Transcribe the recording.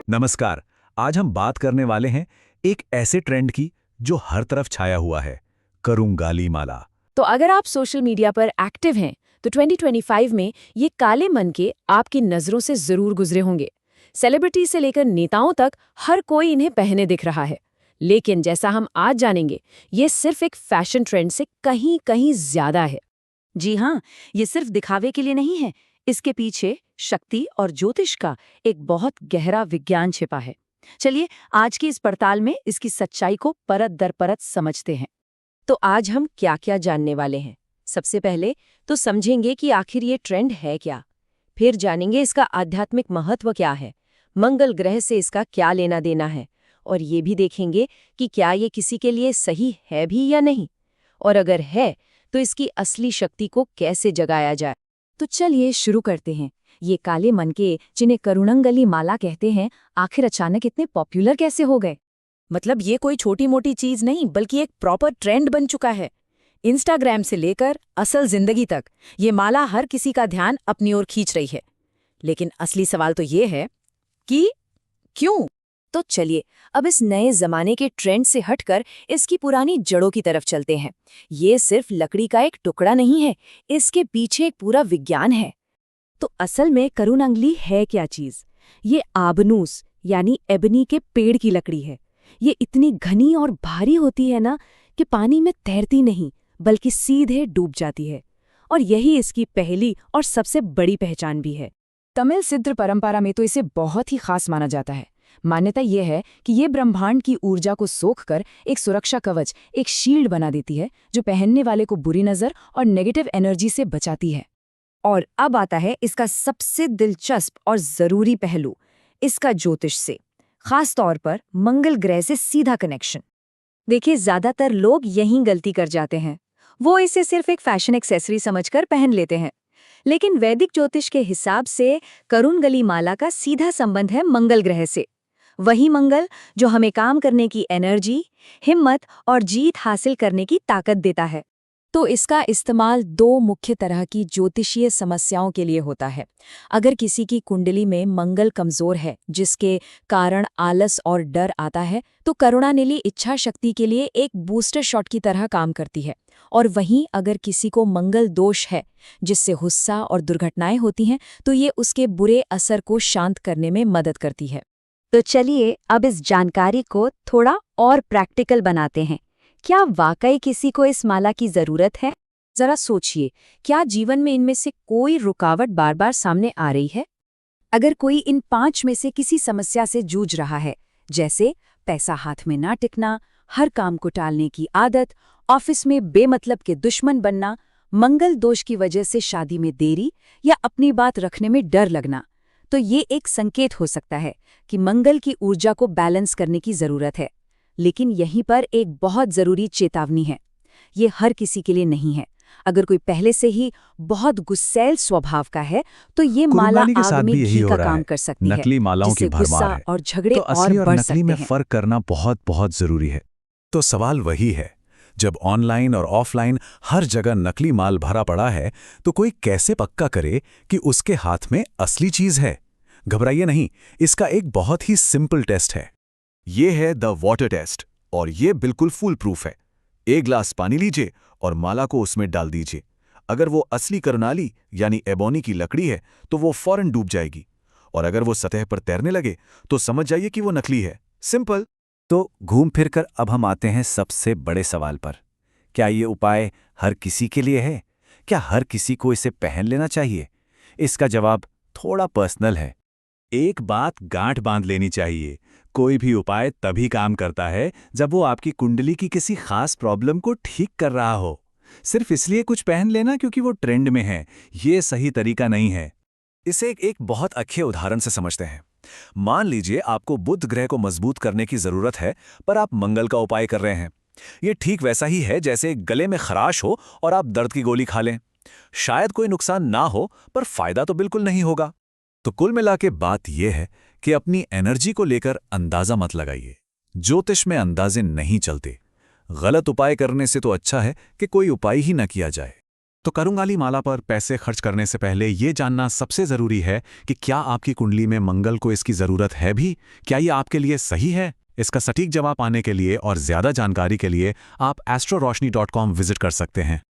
नमस्कार। आज हम बात करने वाले हैं एक ऐसे ट्रेंड की जो हर तरफ छाया हुआ है, करुंगाली माला। तो अगर आप सोशल मीडिया पर एक्टिव हैं, तो 2025 में ये काले मन के आपकी नज़रों से ज़रूर गुजरे होंगे। सेलिब्रिटी से लेकर नेताओं तक हर कोई इन्हें पहने दिख रहा है। लेकिन जैसा हम आज जानेंगे, ये सिर्फ एक फैशन ट्रेंड से कहीं कहीं ज़्यादा है। जी हाँ, ये सिर्फ दिखावे के लिए नहीं है। इसके पीछे शक्ति और ज्योतिष का एक बहुत गहरा विज्ञान छिपा है। चलिए आज की इस पड़ताल में इसकी सच्चाई को परत दर परत समझते हैं। तो आज हम क्या क्या जानने वाले हैं। सबसे पहले तो समझेंगे कि आखिर ये ट्रेंड है क्या। फिर जानेंगे इसका आध्यात्मिक महत्व क्या है, मंगल ग्रह से इसका क्या लेना देना है, और ये भी देखेंगे कि क्या ये किसी के लिए सही है भी या नहीं, और अगर है तो इसकी असली शक्ति को कैसे जगाया जाए। तो चलिए शुरू करते हैं। ये काले मन के, जिन्हें करुणंगली माला कहते हैं, आखिर अचानक इतने पॉपुलर कैसे हो गए। मतलब ये कोई छोटी मोटी चीज़ नहीं, बल्कि एक प्रॉपर ट्रेंड बन चुका है। इंस्टाग्राम से लेकर असल जिंदगी तक ये माला हर किसी का ध्यान अपनी ओर खींच रही है। लेकिन असली सवाल तो ये है कि क्यों? तो चलिए अब इस नए जमाने के ट्रेंड से हटकर इसकी पुरानी जड़ों की तरफ चलते हैं। ये सिर्फ लकड़ी का एक टुकड़ा नहीं है, इसके पीछे एक पूरा विज्ञान है। तो असल में करुणंगली है क्या चीज? ये आबनूस यानी एबनी के पेड़ की लकड़ी है। ये इतनी घनी और भारी होती है ना कि पानी में तैरती नहीं, बल्कि सीधे डूब जाती है। और यही इसकी पहली और सबसे बड़ी पहचान भी है। तमिल सिद्ध परंपरा में तो इसे बहुत ही खास माना जाता है। मान्यता यह है कि ये ब्रह्मांड की ऊर्जा को सोखकर एक सुरक्षा कवच, एक शील्ड बना देती है, जो पहनने वाले को बुरी नज़र और नेगेटिव एनर्जी से बचाती है। और अब आता है इसका सबसे दिलचस्प और ज़रूरी पहलू, इसका ज्योतिष से, खास तौर पर मंगल ग्रह से सीधा कनेक्शन। देखिए ज़्यादातर लोग यहीं गलती कर जाते हैं। वो इसे सिर्फ एक फैशन एक्सेसरी समझकर पहन लेते हैं। लेकिन वैदिक ज्योतिष के हिसाब से करुणगली माला का सीधा संबंध है मंगल ग्रह से। वही मंगल जो हमें काम करने की एनर्जी, हिम्मत और जीत हासिल करने की ताकत देता है। तो इसका इस्तेमाल दो मुख्य तरह की ज्योतिषीय समस्याओं के लिए होता है। अगर किसी की कुंडली में मंगल कमजोर है, जिसके कारण आलस और डर आता है, तो करुणानिली इच्छा शक्ति के लिए एक बूस्टर शॉट की तरह काम करती है। और वहीं अगर किसी को मंगल दोष है, जिससे गुस्सा और दुर्घटनाएं होती हैं, तो ये उसके बुरे असर को शांत करने में मदद करती है। तो चलिए अब इस जानकारी को थोड़ा और प्रैक्टिकल बनाते हैं। क्या वाकई किसी को इस माला की जरूरत है? जरा सोचिए, क्या जीवन में इनमें से कोई रुकावट बार बार सामने आ रही है? अगर कोई इन 5 में से किसी समस्या से जूझ रहा है, जैसे पैसा हाथ में ना टिकना, हर काम को टालने की आदत, ऑफिस में बेमतलब के दुश्मन बनना, मंगल दोष की वजह से शादी में देरी या अपनी बात रखने में डर लगना, तो ये एक संकेत हो सकता है कि मंगल की ऊर्जा को बैलेंस करने की जरूरत है। लेकिन यहीं पर एक बहुत जरूरी चेतावनी है, ये हर किसी के लिए नहीं है। अगर कोई पहले से ही बहुत गुस्सैल स्वभाव का है, तो ये माला आग में घी का काम कर सकती है, नकली मालाओं की भरमार है और झगड़े तो असली और और बढ़ नकली में सकते हैं। फर्क करना बहुत बहुत जरूरी है। तो सवाल वही है, जब ऑनलाइन और ऑफलाइन हर जगह नकली माल भरा पड़ा है, तो कोई कैसे पक्का करे कि उसके हाथ में असली चीज है? घबराइए नहीं, इसका एक बहुत ही सिंपल टेस्ट है। ये है द वाटर टेस्ट, और ये बिल्कुल फुल प्रूफ है। 1 ग्लास पानी लीजिए और माला को उसमें डाल दीजिए। अगर वो असली करनाली यानी एबोनी की लकड़ी है, तो वो फौरन डूब जाएगी, और अगर वो सतह पर तैरने लगे, तो समझ जाइए कि वो नकली है। सिंपल। तो घूम फिर कर अब हम आते हैं सबसे बड़े सवाल पर। क्या ये उपाय हर किसी के लिए है? क्या हर किसी को इसे पहन लेना चाहिए? इसका जवाब थोड़ा पर्सनल है। एक बात गांठ बांध लेनी चाहिए, कोई भी उपाय तभी काम करता है जब वो आपकी कुंडली की किसी खास प्रॉब्लम को ठीक कर रहा हो। सिर्फ इसलिए कुछ पहन लेना क्योंकि वो ट्रेंड में है, ये सही तरीका नहीं है। इसे एक बहुत अच्छे उदाहरण से समझते हैं। मान लीजिए आपको बुध ग्रह को मजबूत करने की जरूरत है, पर आप मंगल का उपाय कर रहे हैं। ये ठीक वैसा ही है जैसे गले में खराश हो और आप दर्द की गोली खा लें। शायद कोई नुकसान ना हो, पर फायदा तो बिल्कुल नहीं होगा। तो कुल मिला के बात यह है कि अपनी एनर्जी को लेकर अंदाजा मत लगाइए। ज्योतिष में अंदाजे नहीं चलते। गलत उपाय करने से तो अच्छा है कि कोई उपाय ही न किया जाए। तो करुंगाली माला पर पैसे खर्च करने से पहले ये जानना सबसे ज़रूरी है कि क्या आपकी कुंडली में मंगल को इसकी ज़रूरत है भी, क्या ये आपके लिए सही है। इसका सटीक जवाब पाने के लिए और ज़्यादा जानकारी के लिए आप astroroshni.com विजिट कर सकते हैं।